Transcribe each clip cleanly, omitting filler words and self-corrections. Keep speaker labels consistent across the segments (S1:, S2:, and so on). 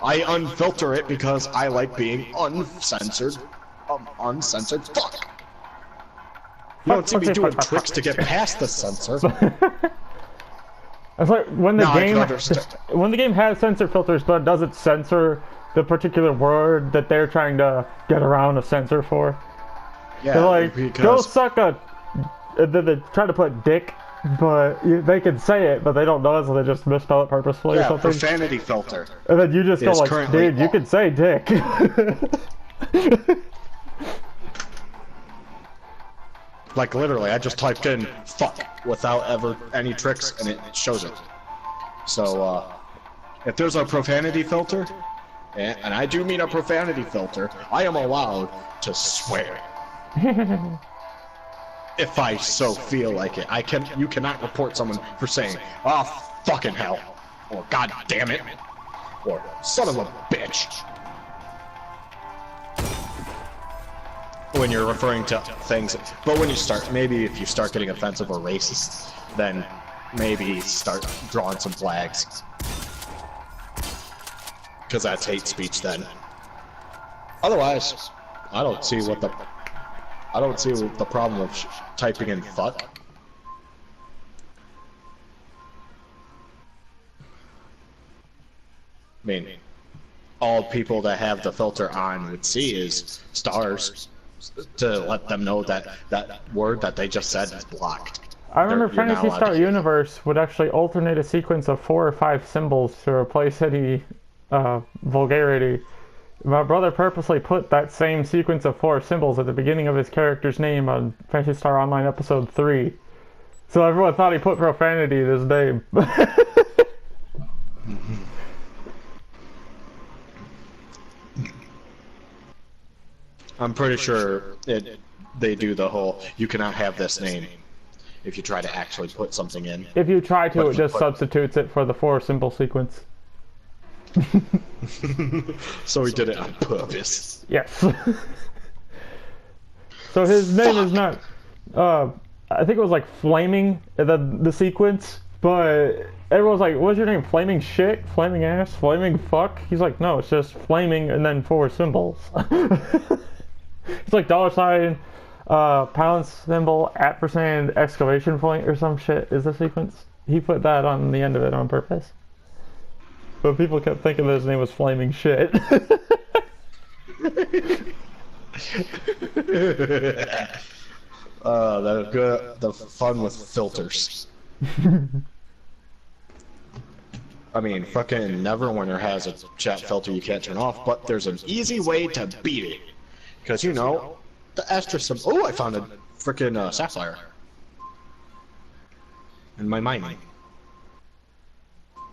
S1: I unfilter it because I like being uncensored. Uncensored fuck. You don't see me doing tricks to get past the censor.
S2: It's like when the game has censor filters, but doesn't censor the particular word that they're trying to get around a censor for.
S1: Yeah,
S2: they're like,
S1: because...
S2: go suck a... They try to put dick, but they can say it, but they don't know it, so they just misspell it purposefully or something.
S1: Profanity filter.
S2: And then you just go like, dude, you can say dick.
S1: Like literally, I just typed in fuck without ever any tricks, and it shows it. So, if there's a profanity filter, and I do mean a profanity filter, I am allowed to swear. If I so feel like it. You cannot report someone for saying, "Oh, fucking hell," or "God damn it," or "son of a bitch." When you're referring to things, but when you start, maybe if you start getting offensive or racist, then maybe start drawing some flags. Because that's hate speech then. Otherwise, I don't see the problem of typing in fuck. I mean, all people that have the filter on would see is stars to let them know that that word that they just said is blocked.
S2: I remember Fantasy Star Universe would actually alternate a sequence of 4 or 5 symbols to replace any vulgarity. My brother purposely put that same sequence of 4 symbols at the beginning of his character's name on Fantasy Star Online Episode 3. So everyone thought he put profanity in his name.
S1: I'm pretty sure they do the whole, you cannot have this name if you try to actually put something in.
S2: If you try to, it just substitutes it for the 4 symbol sequence.
S1: So he did it on purpose.
S2: Yes. So his name is not, I think it was like Flaming, the sequence, but everyone's like, what's your name? Flaming shit? Flaming ass? Flaming fuck? He's like, no, it's just Flaming and then 4 symbols. It's like $, pound symbol, @ exclamation point or some shit is the sequence. He put that on the end of it on purpose. But people kept thinking that his name was Flaming Shit.
S1: The fun with filters. I mean, fucking Neverwinter has a chat filter you can't turn off, but there's an easy way to beat it. Because, you know, the asterisk... Oh, I found a frickin' sapphire. In my mining.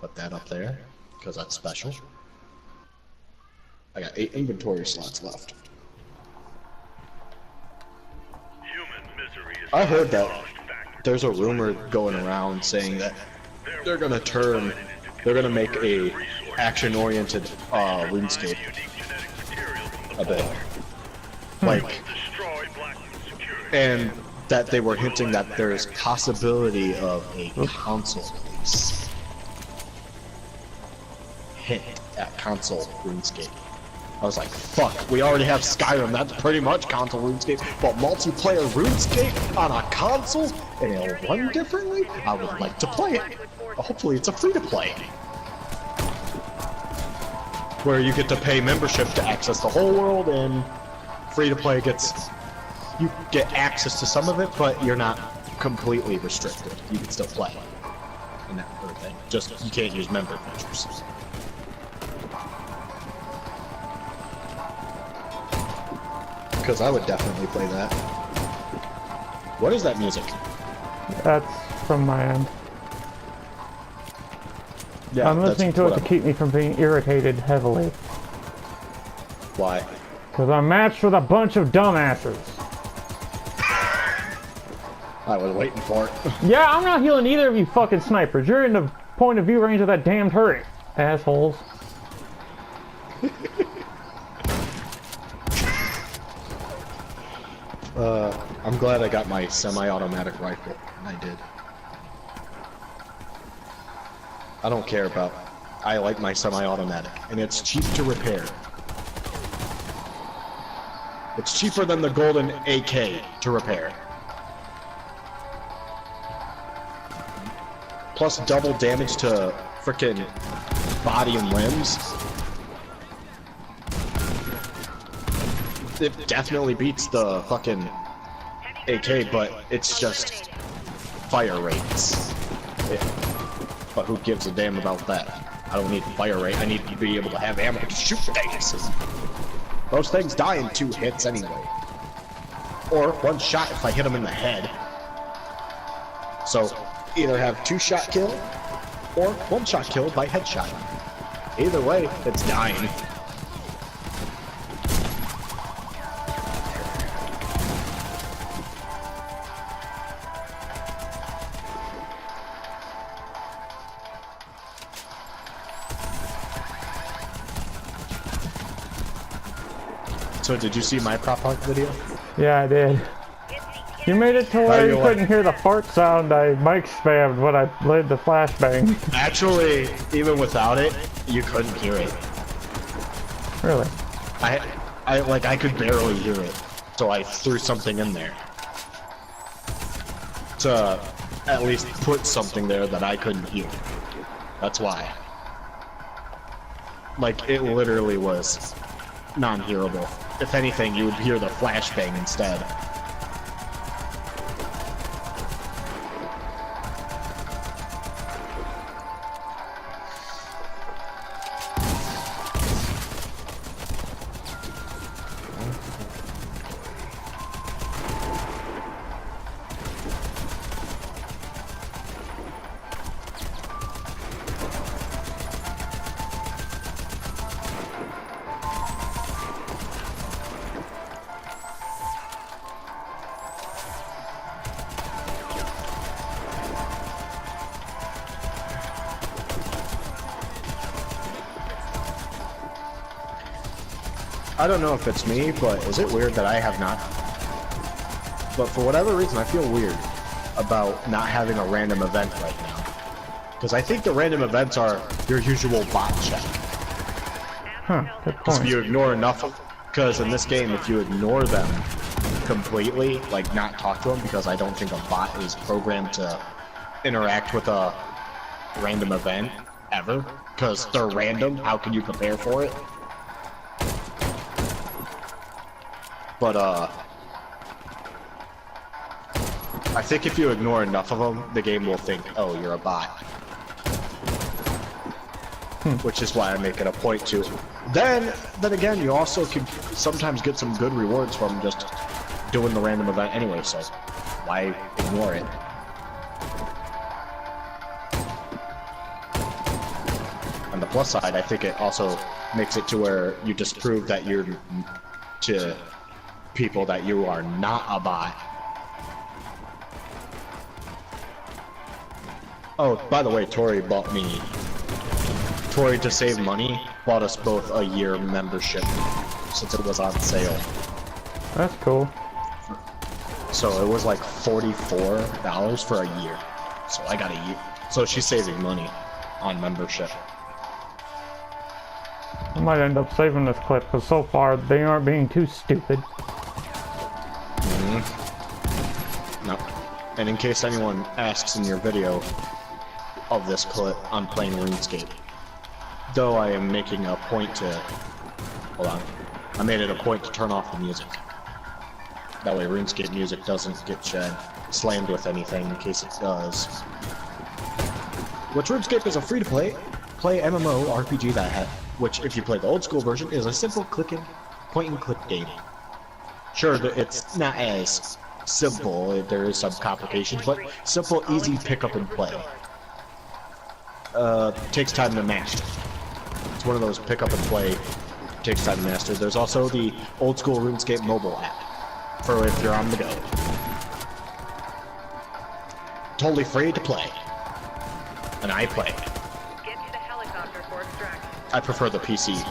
S1: Put that up there, because that's special. I got 8 inventory slots left. I heard that there's a rumor going around saying that they're gonna make a action-oriented RuneScape a bit. Like, and that they were hinting that there's possibility of a console release. Hint at console RuneScape. I was like, fuck, we already have Skyrim, that's pretty much console RuneScape, but multiplayer RuneScape on a console and it'll run differently? I would like to play it. Hopefully it's a free-to-play. Where you get to pay membership to access the whole world, and free-to-play you get access to some of it, but you're not completely restricted. You can still play. And that sort of thing. Just, you can't use member features. Because I would definitely play that. What is that music?
S2: That's from my end.
S1: Yeah,
S2: I'm listening to it to keep me from being irritated heavily.
S1: Why?
S2: Because I'm matched with a bunch of dumbasses.
S1: I was waiting for it.
S2: Yeah, I'm not healing either of you fucking snipers. You're in the point of view range of that damn turret, assholes.
S1: I'm glad I got my semi-automatic rifle, and I did. I don't care about I like my semi-automatic, and it's cheap to repair. It's cheaper than the golden AK to repair. Plus double damage to frickin' body and limbs. It definitely beats the fucking AK, but it's just fire rates. Yeah. But who gives a damn about that? I don't need fire rate, I need to be able to have ammo to shoot things. Those things die in 2 hits anyway. Or 1 shot if I hit them in the head. So, either have 2-shot kill, or 1-shot kill by headshot. Either way, it's dying. So did you see my prop hunt video?
S2: Yeah, I did. You made it to where you couldn't hear the fart sound I mic spammed when I laid the flashbang.
S1: Actually, even without it, you couldn't hear it.
S2: Really?
S1: I could barely hear it, so I threw something in there to at least put something there that I couldn't hear. That's why. Like, it literally was non-hearable. If anything, you would hear the flashbang instead. I don't know if it's me, but is it weird that I have not? But for whatever reason, I feel weird about not having a random event right now. Because I think the random events are your usual bot check.
S2: Huh, good point.
S1: If you ignore enough of, because in this game, if you ignore them completely, like not talk to them, because I don't think a bot is programmed to interact with a random event ever, because they're random, how can you prepare for it? But, I think if you ignore enough of them, the game will think, oh, you're a bot. Which is why I make it a point to. Then again, you also can sometimes get some good rewards from just doing the random event anyway, so why ignore it? On the plus side, I think it also makes it to where you disprove that you're to people that you are not a bot. Oh, by the way, Tori to save money, bought us both a year membership since it was on sale.
S2: That's cool.
S1: So it was like $44 for a year. So I got a year. So she's saving money on membership.
S2: I might end up saving this clip because so far they aren't being too stupid.
S1: No. And in case anyone asks in your video of this clip, I'm playing RuneScape. Though I am making a point to... Hold on. I made it a point to turn off the music. That way RuneScape music doesn't get slammed with anything in case it does. Which RuneScape is a free-to-play MMO RPG which if you play the old school version is a simple point-and-click game. Sure, it's not as simple, there is some complications, but simple, easy pick-up and play. Takes time to master. It's one of those pick-up and play, takes time to master. There's also the old school RuneScape mobile app, for if you're on the go. Totally free to play. And I play.
S3: Get to the helicopter for extraction.
S1: I prefer the PC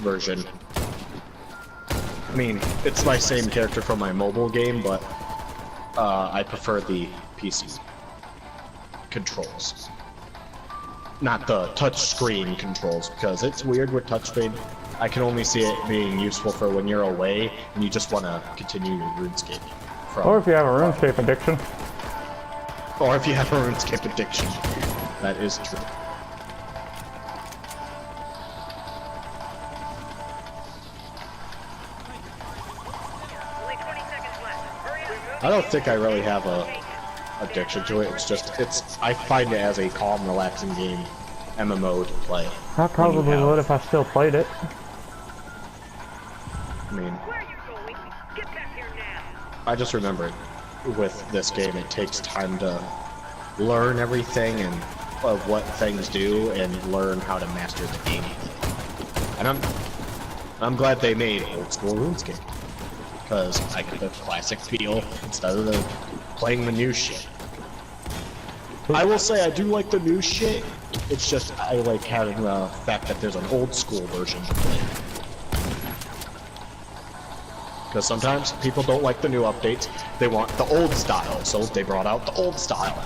S1: version. I mean, it's my same character from my mobile game, but I prefer the PC controls. not the touch screen controls, because it's weird with touchscreen. I can only see it being useful for when you're away and you just want to continue your RuneScape.
S2: Or if you have a RuneScape addiction.
S1: Or if you have a RuneScape addiction. That is true.
S3: Only 20 seconds left. Hurry up.
S1: I don't think I really have a addiction to it. It's just, I find it as a calm, relaxing game, MMO to play.
S2: I probably would if I still played it.
S1: I mean,
S3: Where are you going? Get back here now.
S1: I just remember with this game, it takes time to learn everything and of what things do and learn how to master the game. And I'm glad they made old school RuneScape, because I get the classic feel instead of playing the new shit. I will say I do like the new shit. It's just I like having the fact that there's an old school version to play. Because sometimes people don't like the new updates, they want the old style, so they brought out the old style.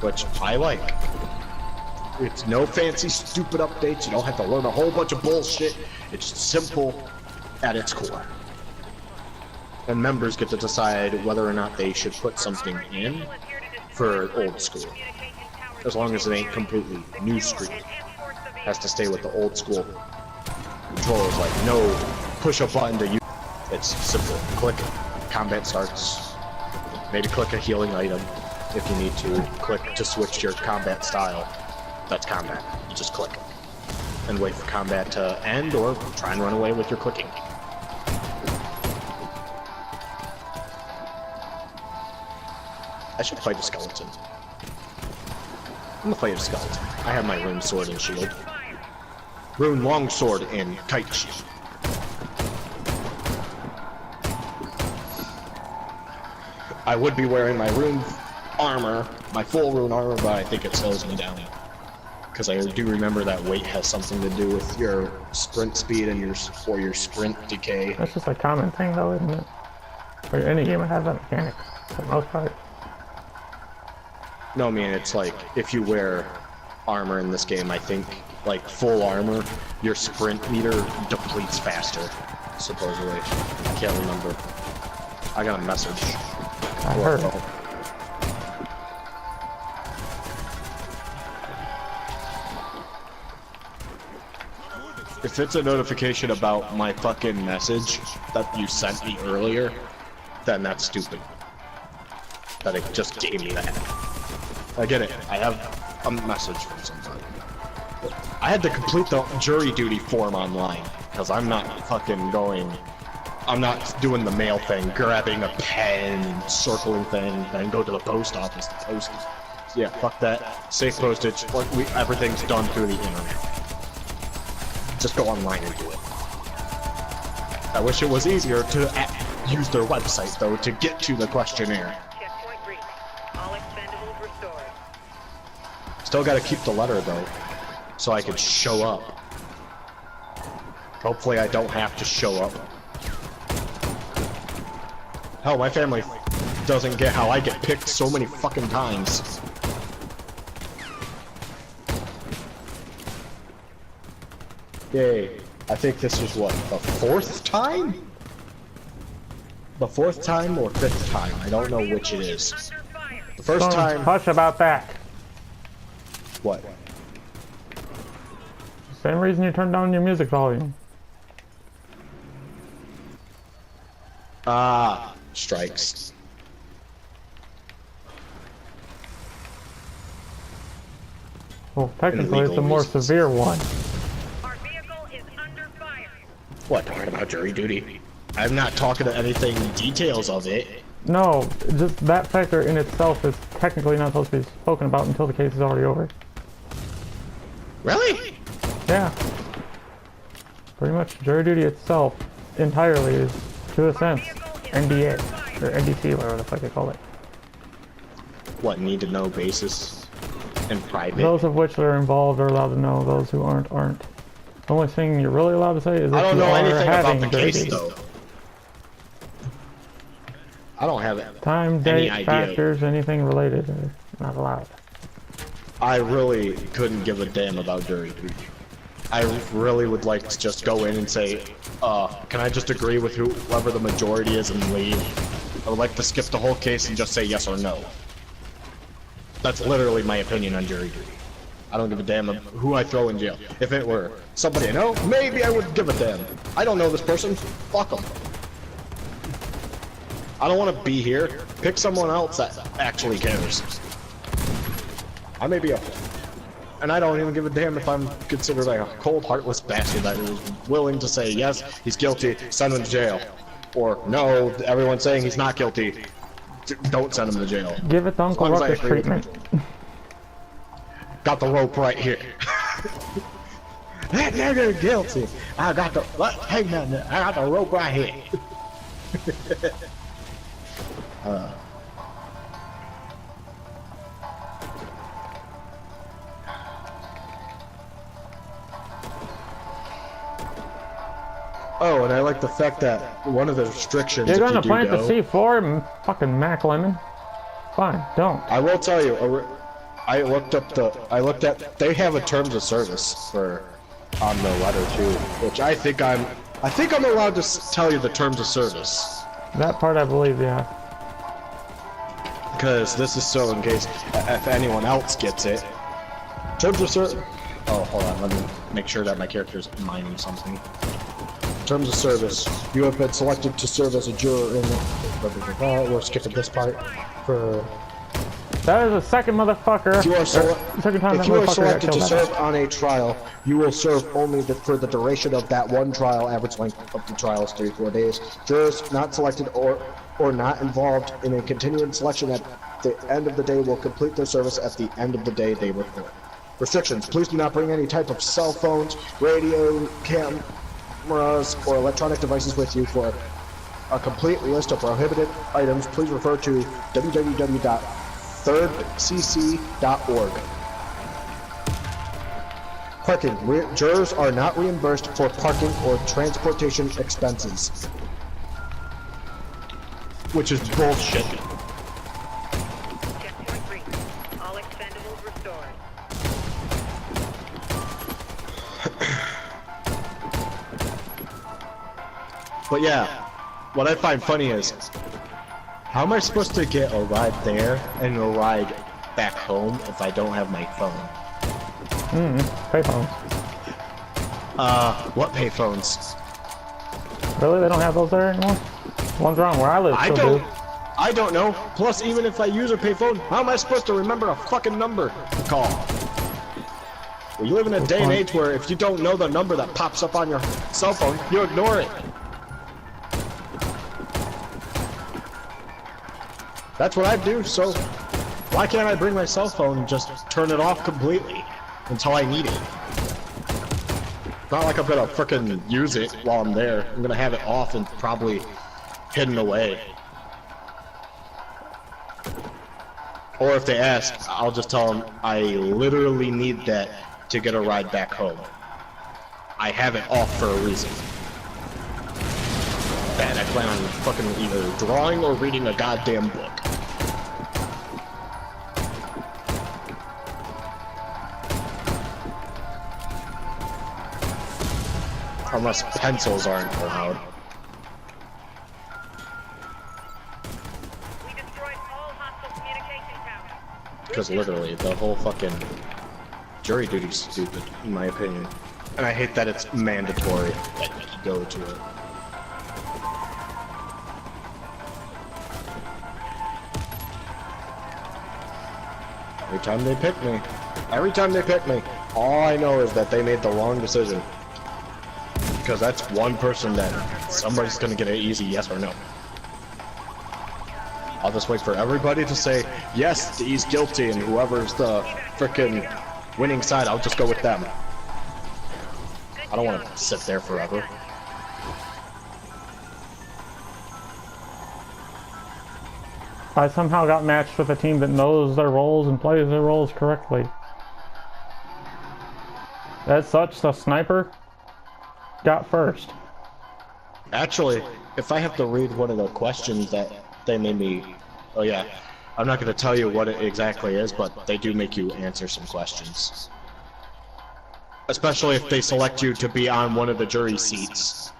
S1: Which I like. It's no fancy, stupid updates, you don't have to learn a whole bunch of bullshit, it's simple at its core. And members get to decide whether or not they should put something in for old school. As long as it ain't completely new screen. It has to stay with the old school controls, like no push a button to use. It's simple. Click it. Combat starts. Maybe click a healing item if you need to. Click to switch your combat style. That's combat. You just click it. And wait for combat to end or try and run away with your clicking. I should fight a skeleton. I'm gonna fight a skeleton. I have my rune sword and shield. Rune longsword and kite shield. I would be wearing my rune armor, my full rune armor, but I think it slows me down. Because I do remember that weight has something to do with your sprint speed and your sprint decay.
S2: That's just a common thing though, isn't it? For any game that has that mechanic, for the most part.
S1: No, I mean, it's like, if you wear armor in this game, I think, like, full armor, your sprint meter depletes faster, supposedly. I can't remember. I got a message.
S2: I heard it.
S1: If it's a notification about my fucking message that you sent me earlier, then that's stupid. That it just gave me that. I get it. I have a message from somebody. I had to complete the jury duty form online, because I'm not fucking going... I'm not doing the mail thing, grabbing a pen, circling thing, then go to the post office to post it. Yeah, fuck that. Safe postage. Everything's done through the internet. Just go online and do it. I wish it was easier to use their website, though, to get to the questionnaire.
S3: Checkpoint reached. All expendables restored.
S1: Still gotta keep the letter, though, so I can show up. Hopefully I don't have to show up. Hell, my family doesn't get how I get picked so many fucking times. Yay. I think this is what, the fourth time? The fourth time or fifth time? I don't know which it is. The first time...
S2: Hush about that.
S1: What?
S2: Same reason you turned down your music volume.
S1: Ah, strikes.
S2: Well, technically it's a more severe one.
S3: Our vehicle is under fire.
S1: What, talking about jury duty? I'm not talking to anything details of it.
S2: No, just that factor in itself is technically not supposed to be spoken about until the case is already over.
S1: Really?
S2: Yeah. Pretty much jury duty itself entirely is, to a sense, NDA, or NDC, whatever the fuck they call it.
S1: What, need to know basis in private?
S2: Those of which are involved are allowed to know, those who aren't. The only thing you're really allowed to say is
S1: I
S2: if
S1: don't
S2: you
S1: know
S2: are
S1: anything about
S2: having
S1: the
S2: jury
S1: case,
S2: duty.
S1: though. I don't have
S2: Time,
S1: any
S2: date,
S1: idea.
S2: factors, anything related are not allowed.
S1: I really couldn't give a damn about jury duty. I really would like to just go in and say, can I just agree with whoever the majority is and leave? I would like to skip the whole case and just say yes or no. That's literally my opinion on jury duty. I don't give a damn who I throw in jail. If it were somebody I know, maybe I would give a damn. I don't know this person. Fuck them. I don't want to be here. Pick someone else that actually cares. I may be and I don't even give a damn if I'm considered like a cold, heartless bastard that is willing to say yes, he's guilty, send him to jail. Or no, everyone's saying he's not guilty, don't send him to jail.
S2: Give it the Uncle Ruckus treatment.
S1: Got the rope right here. That nigga guilty. I got the hey man, I got the rope right here. Oh, and I like the fact that one of the restrictions.
S2: You're gonna
S1: if you
S2: plant
S1: do
S2: the
S1: go,
S2: C4, fucking Mac Lemon. Fine, don't.
S1: I will tell you. I looked at. They have a terms of service for on the letter too, which I think I'm allowed to tell you the terms of service.
S2: That part I believe, yeah.
S1: Because this is so in case if anyone else gets it. Terms of service. Oh, hold on. Let me make sure that my character's mining something. Terms of service. You have been selected to serve as a juror in the... We're skipping this part for...
S2: That is the second motherfucker.
S1: If you are,
S2: second time
S1: if you are selected to serve on a trial, you will serve only for the duration of that one trial. Average length of the trial is 3-4 days. Jurors not selected or not involved in a continuing selection at the end of the day will complete their service at the end of the day they report. Restrictions. Please do not bring any type of cell phones, radio, cameras, or electronic devices with you. For a complete list of prohibited items, please refer to www.thirdcc.org. Parking. Jurors are not reimbursed for parking or transportation expenses. Which is bullshit.
S3: Checkpoint reached. All expendables restored.
S1: But yeah, what I find funny is, how am I supposed to get a ride there and a ride back home if I don't have my phone?
S2: Payphones.
S1: What payphones?
S2: Really? They don't have those there anymore? One's wrong where I live.
S1: I don't know. Plus, even if I use a payphone, how am I supposed to remember a fucking number to call? We live in a day and age where if you don't know the number that pops up on your cell phone, you ignore it. That's what I do, so why can't I bring my cell phone and just turn it off completely until I need it? Not like I'm gonna frickin' use it while I'm there. I'm gonna have it off and probably hidden away. Or if they ask, I'll just tell them I literally need that to get a ride back home. I have it off for a reason. And I plan on fucking either drawing or reading a goddamn book. Unless pencils aren't allowed.
S3: We destroyed all hostile communication towers.
S1: Because literally, the whole fucking jury duty's stupid, in my opinion. And I hate that it's mandatory that you go to it. Every time they pick me, all I know is that they made the wrong decision. Because that's one person that somebody's gonna get an easy yes or no. I'll just wait for everybody to say, yes, he's guilty, and whoever's the frickin' winning side, I'll just go with them. I don't want to sit there forever.
S2: I somehow got matched with a team that knows their roles and plays their roles correctly. As such, the sniper got first.
S1: Actually, if I have to read one of the questions that they made me... Oh yeah. I'm not going to tell you what it exactly is, but they do make you answer some questions. Especially if they select you to be on one of the jury seats.